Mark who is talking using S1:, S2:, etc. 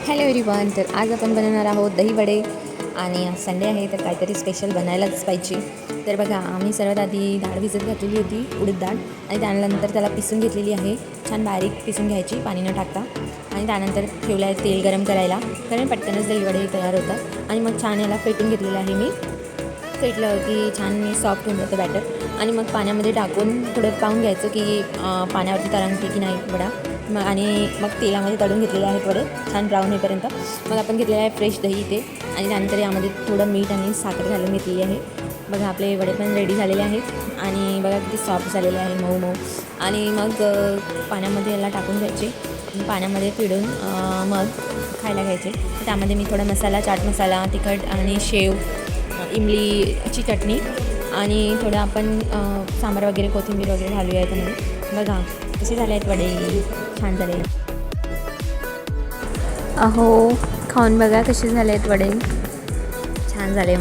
S1: Hello everyone. तर आज आपण बनवणार आहोत दही वडे आणि आज संडे आहे तर काहीतरी स्पेशल बनायलाच पाहिजे. तर बघा, आम्ही सर्वात आधी डाळ भिजत घातलेली होती, उडीद डाळ, आणि त्यानंतर त्याला पिसून घेतलेली आहे. छान बारीक पिसून घ्यायची पाणी न टाकता, आणि त्यानंतर ठेवलं आहे तेल गरम करायला, कारण पटकनच दही वडे तयार होतात. आणि मग छान याला फेटून घेतलेलं आहे मी. फेटलं की छान सॉफ्ट होऊन जातं बॅटर, आणि मग पाण्यामध्ये टाकून थोडं पाहून घ्यायचं की पाण्यावरती तरंगते की नाही वडा. आणि मग तेलामध्ये तळून घेतलेले आहेत वडे छान ब्राऊन होईपर्यंत. मग आपण घेतलेलं आहे फ्रेश दही इथे, आणि त्यानंतर यामध्ये थोडं मीठ आणि साखर घालून घेतलेली आहे. बघा, आपले वडे पण रेडी झालेले आहेत आणि बघा किती सॉफ्ट झालेले आहे, मऊ मऊ. आणि मग पाण्यामध्ये याला टाकून घ्यायचे, पाण्यामध्ये पिळून मग खायला घ्यायचे. त्यामध्ये मी थोडा मसाला, चाट मसाला, तिखट आणि शेव, इमलीची चटणी आणि थोडं आपण सांबार वगैरे, कोथिंबीर वगैरे घालूया त्यामध्ये. बघा कसे झाले आहेत वडे, छान झाले. अहो, खाऊन बघा कसे झाले आहेत वडे, छान झाले.